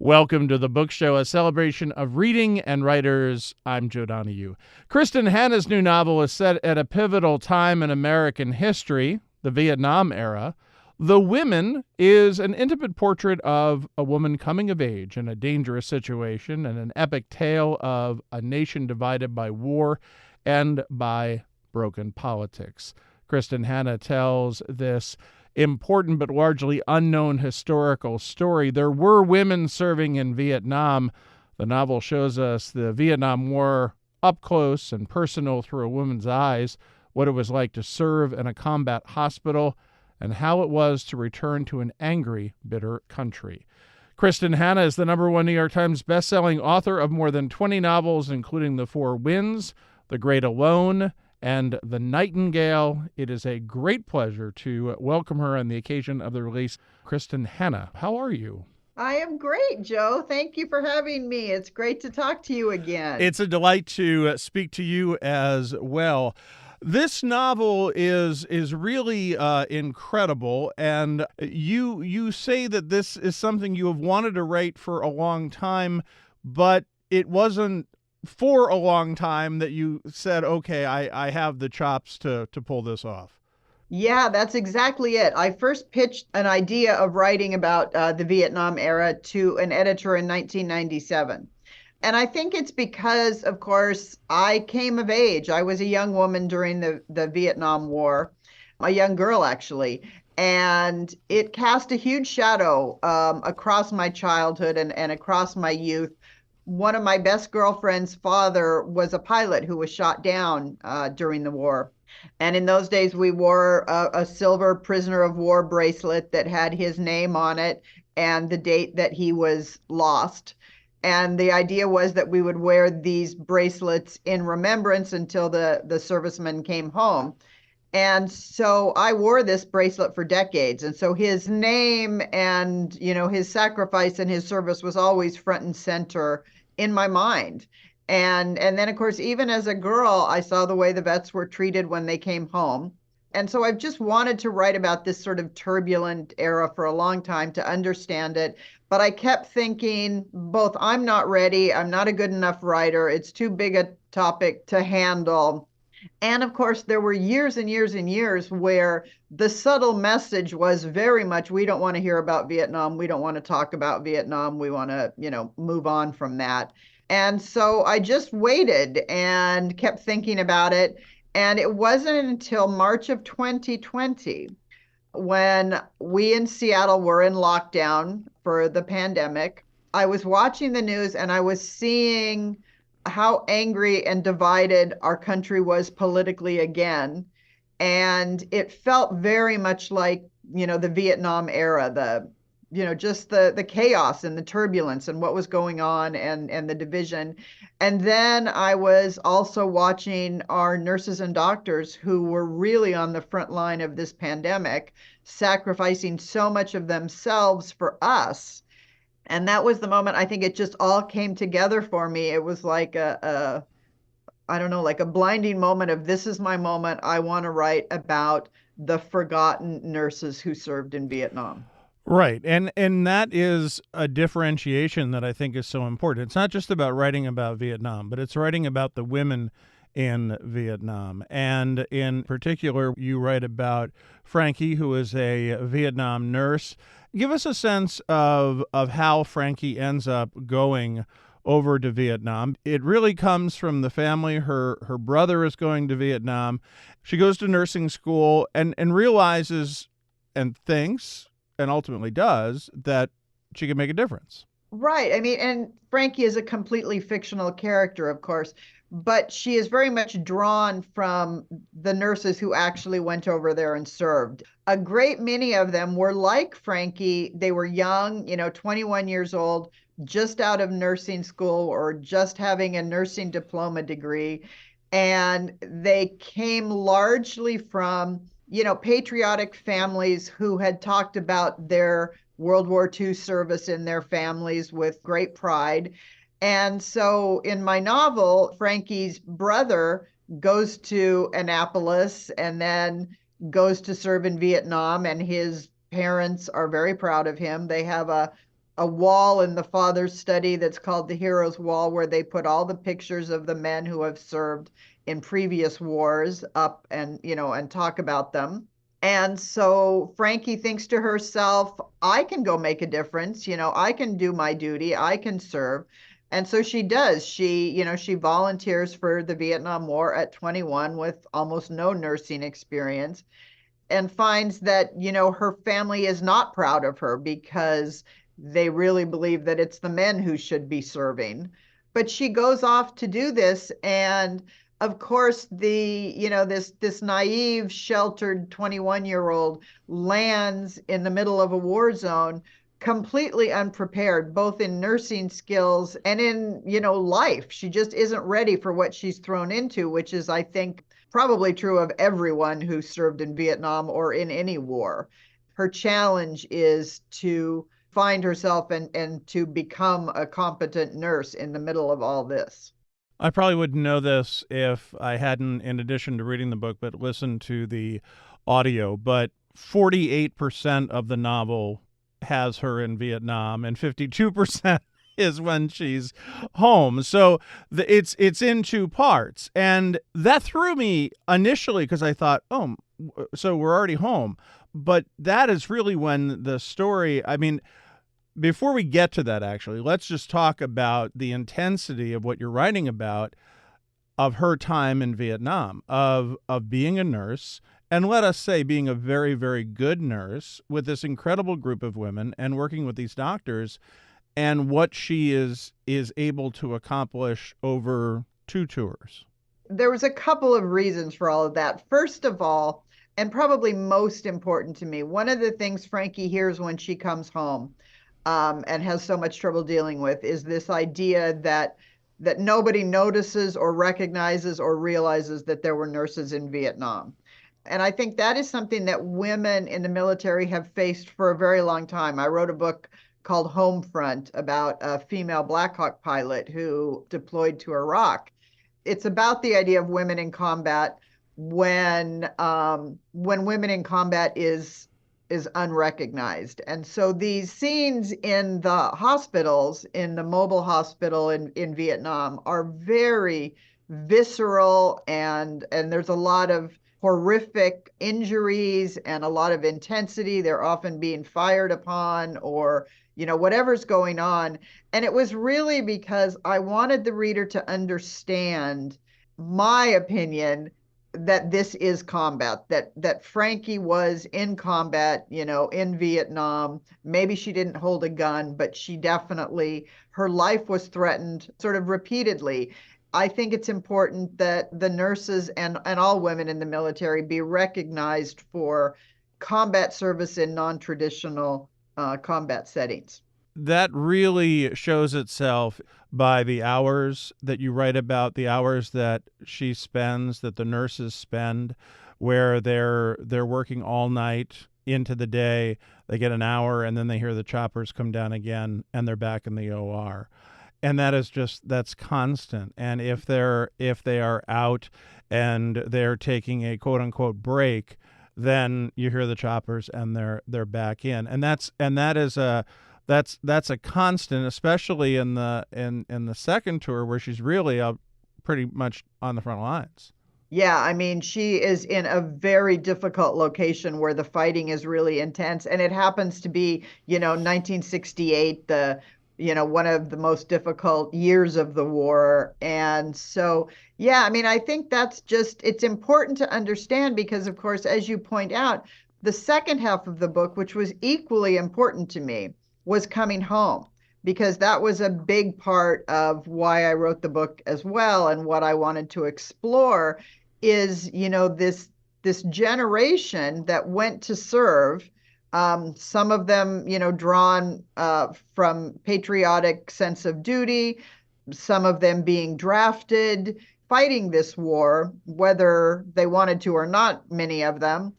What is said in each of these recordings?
Welcome to the Book Show, a celebration of reading and writers. I'm Joe Donahue. Kristin Hannah's new novel is set at a pivotal time in American history, the Vietnam era. The Women is an intimate portrait of a woman coming of age in a dangerous situation and an epic tale of a nation divided by war and by broken politics. Kristin Hannah tells this important but largely unknown historical story. There were women serving in Vietnam. The novel shows us the Vietnam War up close and personal through a woman's eyes, what it was like to serve in a combat hospital, and how it was to return to an angry, bitter country. Kristin Hannah is the #1 New York Times bestselling author of more than 20 novels, including The Four Winds, The Great Alone, and The Nightingale. It is a great pleasure to welcome her on the occasion of the release. Kristin Hannah, how are you? I am great, Joe. Thank you for having me. It's great to talk to you again. It's a delight to speak to you as well. This novel is really incredible, and you say that this is something you have wanted to write for a long time, but it wasn't for a long time that you said, okay, I have the chops to pull this off. Yeah, that's exactly it. I first pitched an idea of writing about the Vietnam era to an editor in 1997. And I think it's because, of course, I came of age. I was a young woman during the Vietnam War, a young girl, actually. And it cast a huge shadow across my childhood and across my youth. One of my best girlfriend's father was a pilot who was shot down during the war. And in those days, we wore a silver prisoner of war bracelet that had his name on it and the date that he was lost. And the idea was that we would wear these bracelets in remembrance until the servicemen came home. And so I wore this bracelet for decades. And so his name and, his sacrifice and his service was always front and center in my mind. And then, of course, even as a girl, I saw the way the vets were treated when they came home. And so I've just wanted to write about this sort of turbulent era for a long time to understand it. But I kept thinking, both I'm not ready, I'm not a good enough writer, it's too big a topic to handle. And of course, there were years and years and years where the subtle message was very much, we don't want to hear about Vietnam. We don't want to talk about Vietnam. We want to, move on from that. And so I just waited and kept thinking about it. And it wasn't until March of 2020 when we in Seattle were in lockdown for the pandemic. I was watching the news and I was seeing how angry and divided our country was politically again. And it felt very much like, the Vietnam era, just the chaos and the turbulence and what was going on and the division. And then I was also watching our nurses and doctors who were really on the front line of this pandemic, sacrificing so much of themselves for us. And that was the moment, I think it just all came together for me. It was like I don't know, like a blinding moment of, this is my moment. I want to write about the forgotten nurses who served in Vietnam. Right. And that is a differentiation that I think is so important. It's not just about writing about Vietnam, but it's writing about the women in Vietnam. And in particular, you write about Frankie, who is a Vietnam nurse. Give us a sense of how Frankie ends up going over to Vietnam. It really comes from the family. Her brother is going to Vietnam. She goes to nursing school and realizes and thinks, and ultimately does, that she can make a difference. Right. I mean, and Frankie is a completely fictional character, of course, but she is very much drawn from the nurses who actually went over there and served. A great many of them were like Frankie. They were young, 21 years old, just out of nursing school or just having a nursing diploma degree. And they came largely from, patriotic families who had talked about their World War II service in their families with great pride. And so in my novel, Frankie's brother goes to Annapolis and then goes to serve in Vietnam, and his parents are very proud of him. They have a a wall in the father's study that's called the Heroes Wall, where they put all the pictures of the men who have served in previous wars up and, and talk about them. And so Frankie thinks to herself, I can go make a difference. I can do my duty. I can serve. And so she does. She volunteers for the Vietnam War at 21 with almost no nursing experience, and finds that, her family is not proud of her because they really believe that it's the men who should be serving. But she goes off to do this, and of course this naive, sheltered 21-year-old lands in the middle of a war zone completely unprepared, both in nursing skills and in, life. She just isn't ready for what she's thrown into, which is, I think, probably true of everyone who served in Vietnam or in any war. Her challenge is to find herself and to become a competent nurse in the middle of all this. I probably wouldn't know this if I hadn't, in addition to reading the book, but listened to the audio. But 48% of the novel has her in Vietnam, and 52% is when she's home. So it's in two parts. And that threw me initially because I thought, oh, so we're already home. But that is really when the story, I mean, before we get to that, actually, let's just talk about the intensity of what you're writing about, of her time in Vietnam, of being a nurse, and let us say being a very, very good nurse with this incredible group of women and working with these doctors, and what she is able to accomplish over 2 tours. There was a couple of reasons for all of that. First of all, and probably most important to me, one of the things Frankie hears when she comes home, and has so much trouble dealing with, is this idea that nobody notices or recognizes or realizes that there were nurses in Vietnam. And I think that is something that women in the military have faced for a very long time. I wrote a book called Homefront about a female Black Hawk pilot who deployed to Iraq. It's about the idea of women in combat when women in combat is unrecognized. And so these scenes in the hospitals, in the mobile hospital in Vietnam, are very visceral, and there's a lot of horrific injuries and a lot of intensity. They're often being fired upon, or whatever's going on. And it was really because I wanted the reader to understand my opinion that this is combat, that Frankie was in combat, in Vietnam. Maybe she didn't hold a gun, but she definitely, her life was threatened sort of repeatedly. I think it's important that the nurses and all women in the military be recognized for combat service in non-traditional combat settings. That really shows itself by the hours that you write about, the hours that she spends, that the nurses spend, where they're working all night into the day. They get an hour, and then they hear the choppers come down again, and they're back in the OR. And that's constant. And if they are out and they're taking a quote unquote break, then you hear the choppers and they're back in. And that's a constant, especially in the second tour, where she's really pretty much on the front lines. Yeah, I mean, she is in a very difficult location where the fighting is really intense, and it happens to be, 1968, one of the most difficult years of the war. And so, yeah, I mean, I think it's important to understand, because, of course, as you point out, the second half of the book, which was equally important to me, was coming home, because that was a big part of why I wrote the book as well. And what I wanted to explore is, this generation that went to serve, some of them, drawn from patriotic sense of duty, some of them being drafted, fighting this war, whether they wanted to or not, many of them.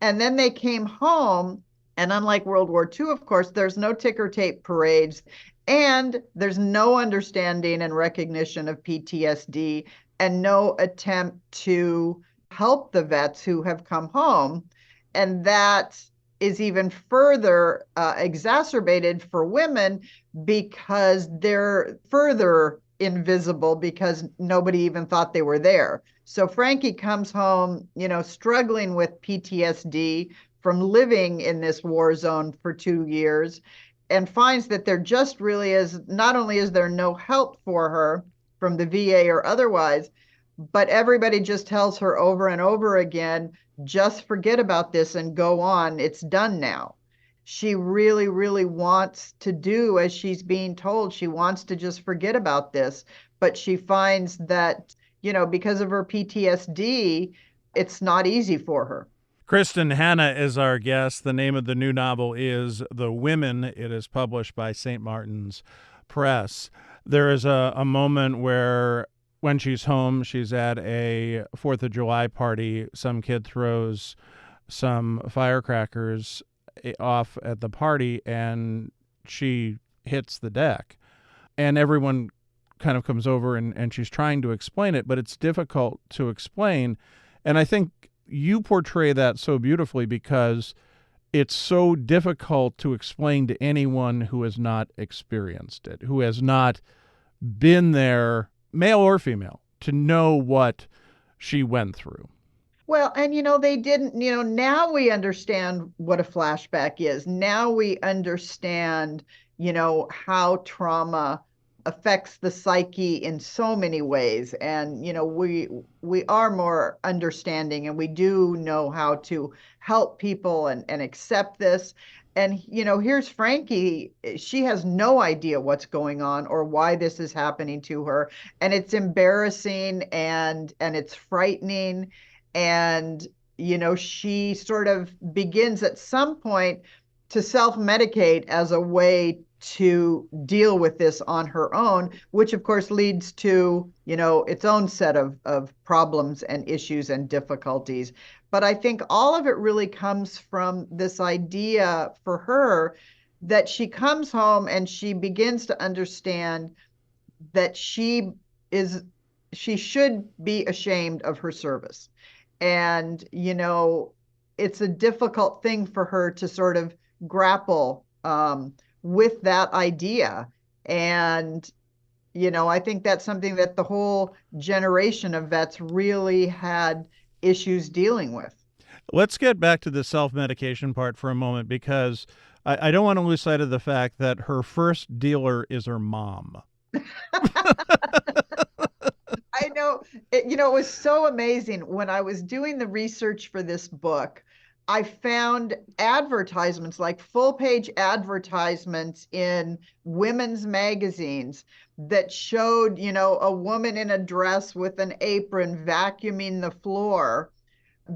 And then they came home. And unlike World War II, of course, there's no ticker tape parades, and there's no understanding and recognition of PTSD, and no attempt to help the vets who have come home. And that is even further exacerbated for women because they're further invisible because nobody even thought they were there. So Frankie comes home, struggling with PTSD from living in this war zone for 2 years, and finds that there just really is, not only is there no help for her from the VA or otherwise, but everybody just tells her over and over again, just forget about this and go on. It's done now. She really, really wants to do as she's being told. She wants to just forget about this, but she finds that, because of her PTSD, it's not easy for her. Kristin Hannah is our guest. The name of the new novel is The Women. It is published by St. Martin's Press. There is a moment where, when she's home, she's at a 4th of July party. Some kid throws some firecrackers off at the party, and she hits the deck. And everyone kind of comes over, and she's trying to explain it, but it's difficult to explain. And I think you portray that so beautifully because it's so difficult to explain to anyone who has not experienced it, who has not been there, male or female, to know what she went through. Well, and they didn't, now we understand what a flashback is. Now we understand, how trauma affects the psyche in so many ways. And, we are more understanding, and we do know how to help people and accept this. And, here's Frankie. She has no idea what's going on or why this is happening to her. And it's embarrassing and it's frightening. And, she sort of begins at some point to self-medicate as a way to deal with this on her own, which of course leads to, its own set of problems and issues and difficulties. But I think all of it really comes from this idea for her that she comes home and she begins to understand that she should be ashamed of her service. And, it's a difficult thing for her to sort of grapple with that idea. And, I think that's something that the whole generation of vets really had issues dealing with. Let's get back to the self-medication part for a moment, because I don't want to lose sight of the fact that her first dealer is her mom. I know. It was so amazing. When I was doing the research for this book, I found advertisements, like full-page advertisements in women's magazines that showed, a woman in a dress with an apron vacuuming the floor,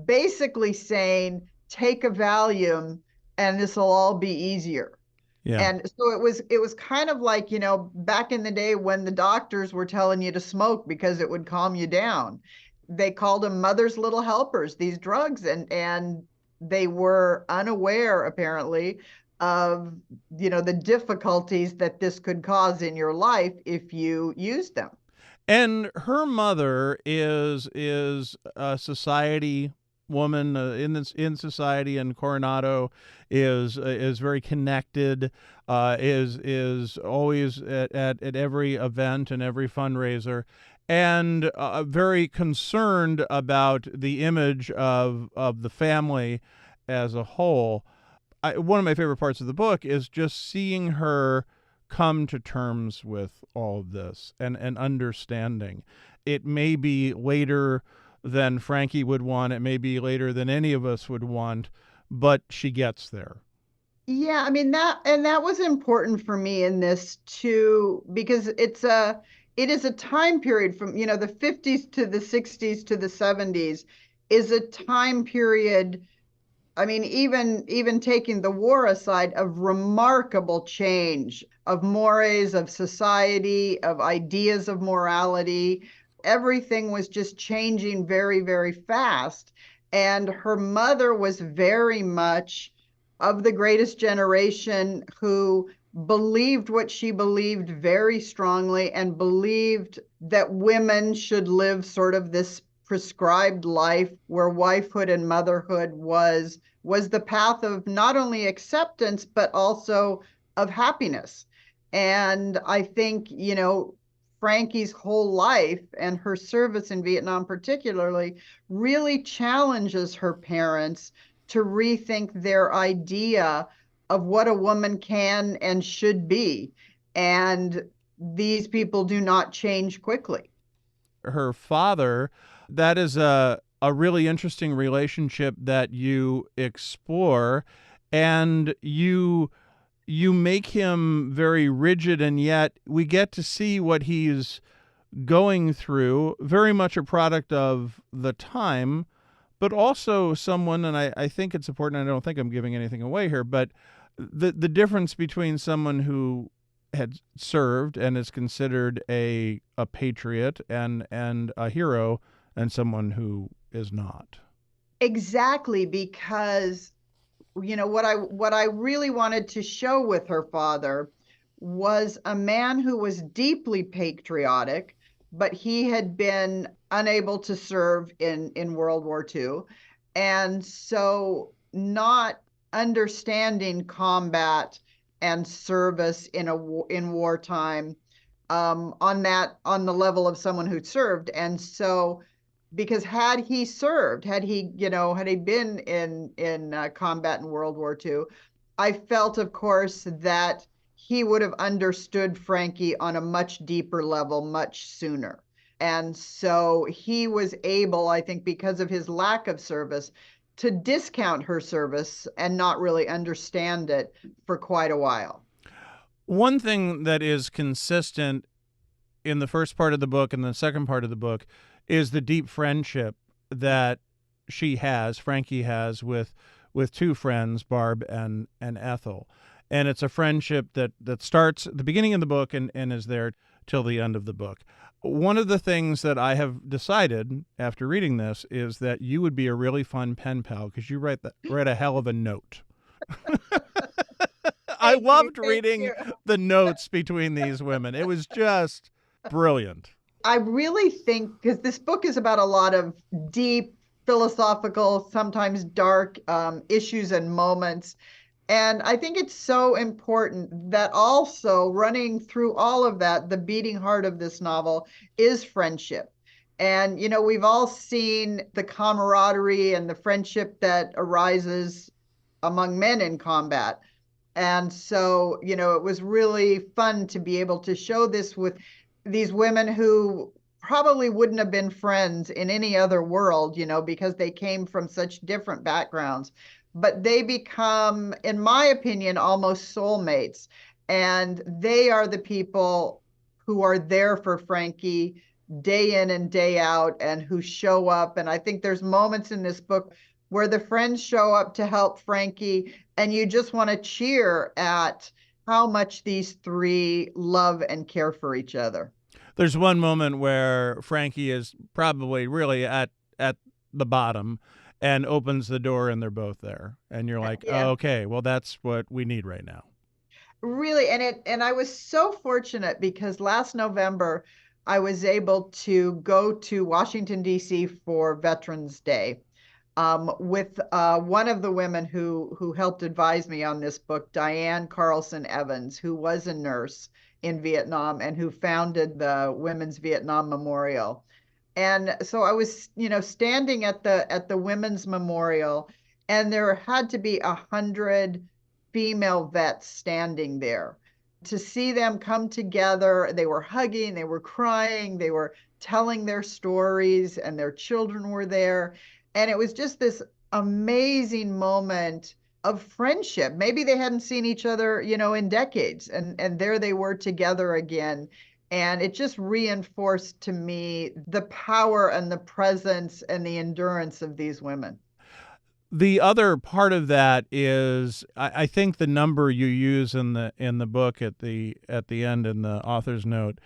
basically saying, take a Valium and this will all be easier. Yeah. And so it was kind of like, back in the day when the doctors were telling you to smoke because it would calm you down. They called them mother's little helpers, these drugs, and they were unaware, apparently, of, the difficulties that this could cause in your life if you used them. And her mother is a society woman in society, and Coronado is very connected, is always at every event and every fundraiser, and very concerned about the image of the family as a whole. One of my favorite parts of the book is just seeing her come to terms with all of this and understanding. It may be later than Frankie would want. It may be later than any of us would want, but she gets there. Yeah, I mean that was important for me in this too, because it is a time period from, the 50s to the 60s to the 70s is a time period. I mean, even taking the war aside, of remarkable change of mores, of society, of ideas of morality. Everything was just changing very, very fast. And her mother was very much of the greatest generation, who believed what she believed very strongly, and believed that women should live sort of this prescribed life where wifehood and motherhood was was the path of not only acceptance, but also of happiness. And I think, Frankie's whole life and her service in Vietnam, particularly, really challenges her parents to rethink their idea of what a woman can and should be. And these people do not change quickly. Her father, that is a really interesting relationship that you explore, and you make him very rigid, and yet we get to see what he's going through, very much a product of the time, but also someone, and I think it's important, I don't think I'm giving anything away here, but the difference between someone who had served and is considered a patriot and a hero, and someone who is not. Exactly, because what I really wanted to show with her father was a man who was deeply patriotic, but he had been unable to serve in World War II. And so not understanding combat and service in wartime, on the level of someone who served. And so, because had he served, had he been in combat in World War II, I felt, of course, that he would have understood Frankie on a much deeper level much sooner. And so he was able, I think, because of his lack of service, to discount her service and not really understand it for quite a while. One thing that is consistent in the first part of the book and the second part of the book is the deep friendship that Frankie has with two friends, Barb and Ethel. And it's a friendship that starts at the beginning of the book and is there till the end of the book. One of the things that I have decided after reading this is that you would be a really fun pen pal because you write a hell of a note. I loved reading the notes between these women. It was just brilliant. I really think, because this book is about a lot of deep philosophical, sometimes dark issues and moments. And I think it's so important that also running through all of that, the beating heart of this novel is friendship. And, we've all seen the camaraderie and the friendship that arises among men in combat. And so, it was really fun to be able to show this with these women who probably wouldn't have been friends in any other world, because they came from such different backgrounds. But they become, in my opinion, almost soulmates. And they are the people who are there for Frankie day in and day out and who show up. And I think there's moments in this book where the friends show up to help Frankie, and you just want to cheer at how much these three love and care for each other. There's one moment where Frankie is probably really at the bottom and opens the door and they're both there. And you're like, Yeah. oh, okay, well, that's what we need right now. Really, and I was so fortunate because last November I was able to go to Washington, D.C. for Veterans Day, with one of the women who helped advise me on this book, Diane Carlson Evans, who was a nurse in Vietnam and who founded the Women's Vietnam Memorial. And so I was, standing at the Women's Memorial, and there had to be 100 female vets standing there. To see them come together, they were hugging, they were crying, they were telling their stories, and their children were there. And it was just this amazing moment of friendship. Maybe they hadn't seen each other, in decades, and there they were together again. And it just reinforced to me the power and the presence and the endurance of these women. The other part of that is, I think the number you use in the book at the end in the author's note,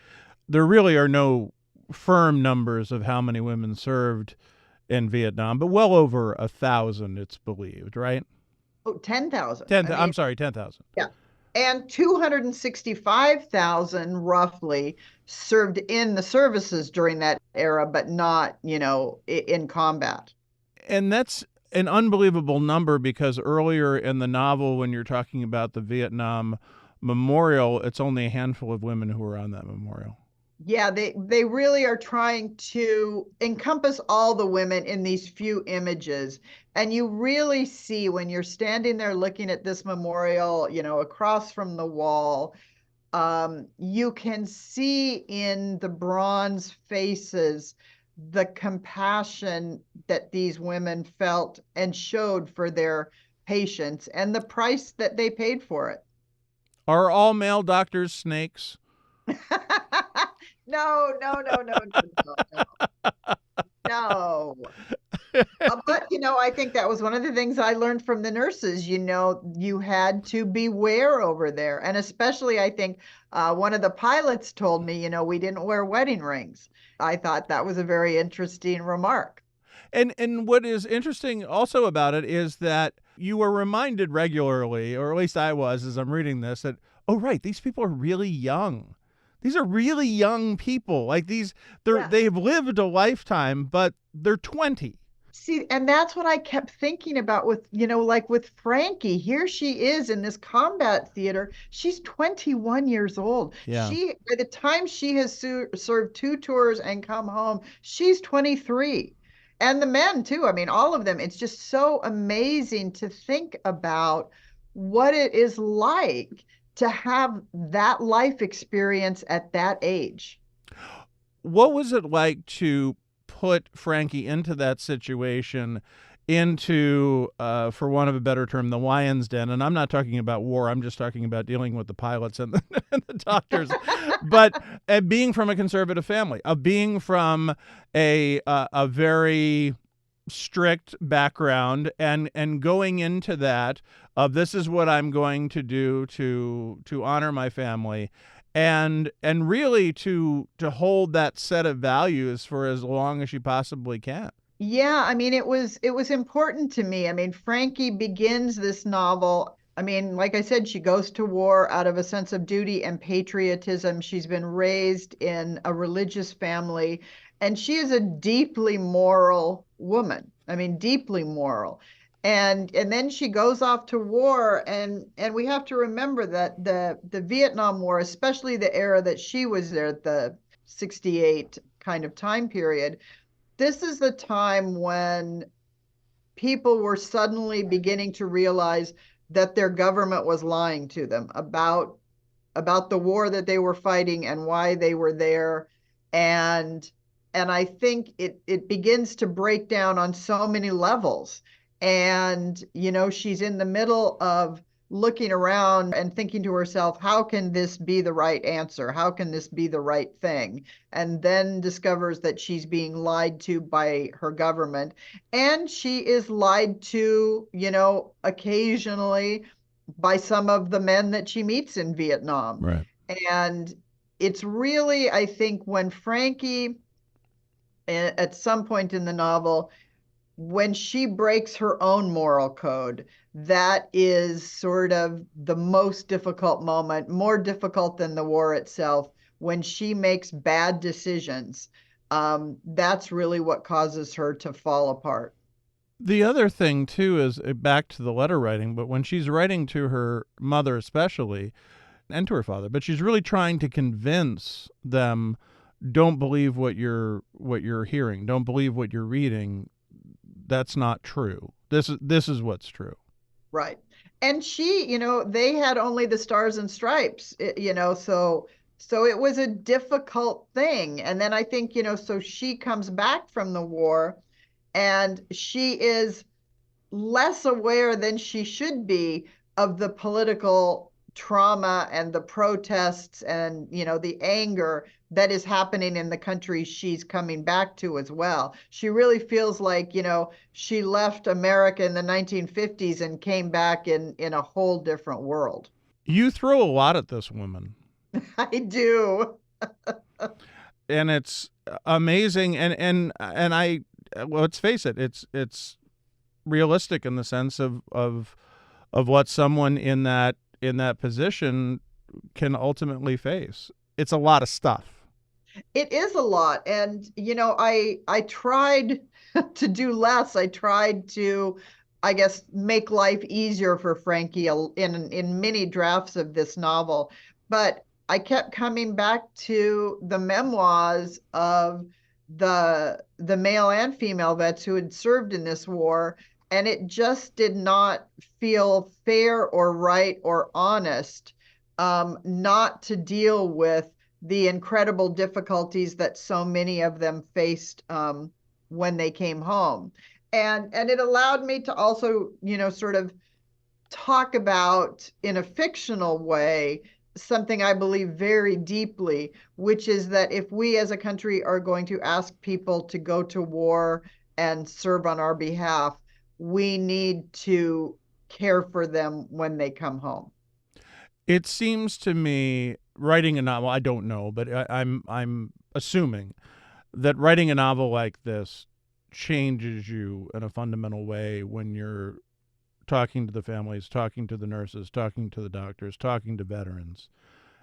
there really are no firm numbers of how many women served in Vietnam, but well over 1,000, it's believed, right? Oh, 10,000. I'm sorry, 10,000. Yeah. And 265,000 roughly served in the services during that era, but not, in combat. And that's an unbelievable number, because earlier in the novel, when you're talking about the Vietnam memorial, it's only a handful of women who are on that memorial. Yeah, they really are trying to encompass all the women in these few images. And you really see when you're standing there looking at this memorial, across from the wall, you can see in the bronze faces the compassion that these women felt and showed for their patients and the price that they paid for it. Are all male doctors snakes? No, no, no, no, no, no, no. But, I think that was one of the things I learned from the nurses. You had to beware over there. And especially, I think one of the pilots told me, we didn't wear wedding rings. I thought that was a very interesting remark. And what is interesting also about it is that you were reminded regularly, or at least I was as I'm reading this, that, oh, right, these people are really young. These are really young people. Like they've lived a lifetime, but they're 20. See, and that's what I kept thinking about with, like with Frankie. Here she is in this combat theater. She's 21 years old. Yeah. By the time she has served 2 tours and come home, she's 23. And the men too. I mean, all of them. It's just so amazing to think about what it is like to have that life experience at that age. What was it like to put Frankie into that situation, into, for want of a better term, the lion's den? And I'm not talking about war. I'm just talking about dealing with the pilots and and the doctors. But being from a conservative family, of being from a very strict background, and going into that of, this is what I'm going to do to honor my family, and really to hold that set of values for as long as you possibly can. Yeah, I mean, it was important to me. I mean, Frankie begins this novel. I mean, like I said, she goes to war out of a sense of duty and patriotism. She's been raised in a religious family, and she is a deeply moral woman. I mean, deeply moral. And then she goes off to war, and we have to remember that the Vietnam War, especially the era that she was there, the 68 kind of time period, this is the time when people were suddenly beginning to realize that their government was lying to them about the war that they were fighting and why they were there. And I think it begins to break down on so many levels. And, she's in the middle of looking around and thinking to herself, how can this be the right answer? How can this be the right thing? And then discovers that she's being lied to by her government. And she is lied to, occasionally by some of the men that she meets in Vietnam. Right. And it's really, I think, when Frankie, at some point in the novel, when she breaks her own moral code, that is sort of the most difficult moment, more difficult than the war itself. When she makes bad decisions, that's really what causes her to fall apart. The other thing, too, is back to the letter writing, but when she's writing to her mother especially, and to her father, but she's really trying to convince them, don't believe what you're hearing, don't believe what you're reading. That's not true. This is what's true. Right. And she, they had only the Stars and Stripes, so it was a difficult thing. And then I think, so she comes back from the war, and she is less aware than she should be of the political trauma and the protests and, the anger that is happening in the country she's coming back to as well. She really feels like, she left America in the 1950s and came back in a whole different world. You throw a lot at this woman. I do. And it's amazing. And I, well, let's face it, it's realistic in the sense of what someone in that position can ultimately face. It's a lot of stuff. It is a lot. And, I tried to do less. I tried to, I guess, make life easier for Frankie in many drafts of this novel. But I kept coming back to the memoirs of the male and female vets who had served in this war, and it just did not feel fair or right or honest, not to deal with the incredible difficulties that so many of them faced, when they came home. And it allowed me to also, sort of talk about in a fictional way something I believe very deeply, which is that if we as a country are going to ask people to go to war and serve on our behalf, we need to care for them when they come home. It seems to me writing a novel, I don't know, but I'm assuming that writing a novel like this changes you in a fundamental way when you're talking to the families, talking to the nurses, talking to the doctors, talking to veterans,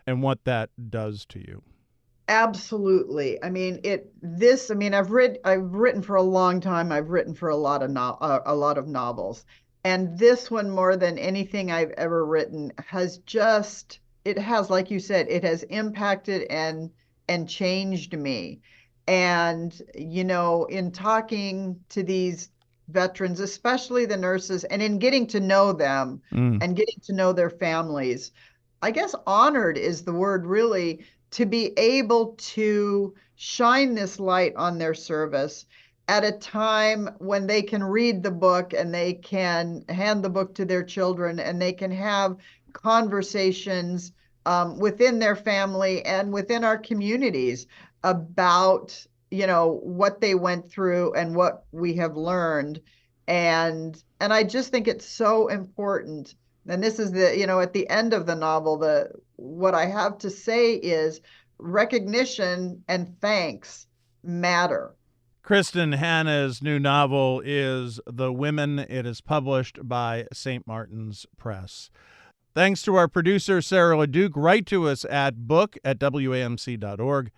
and what that does to you. Absolutely. I mean, I've written for a long time. I've written for a lot of novels. And this one, more than anything I've ever written, it has, like you said, it has impacted and changed me. And, in talking to these veterans, especially the nurses, and in getting to know them Mm. and getting to know their families, I guess honored is the word, really, to be able to shine this light on their service at a time when they can read the book and they can hand the book to their children and they can have conversations, within their family and within our communities about, what they went through and what we have learned. And I just think it's so important. And this is at the end of the novel, what I have to say is recognition and thanks matter. Kristin Hannah's new novel is The Women. It is published by St. Martin's Press. Thanks to our producer, Sarah LeDuc. Write to us at book@wamc.org.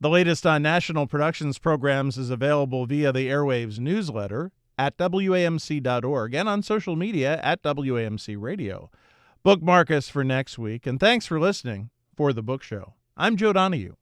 The latest on National Productions programs is available via the Airwaves newsletter at wamc.org and on social media at WAMC Radio. Bookmark us for next week, and thanks for listening for The Book Show. I'm Joe Donahue.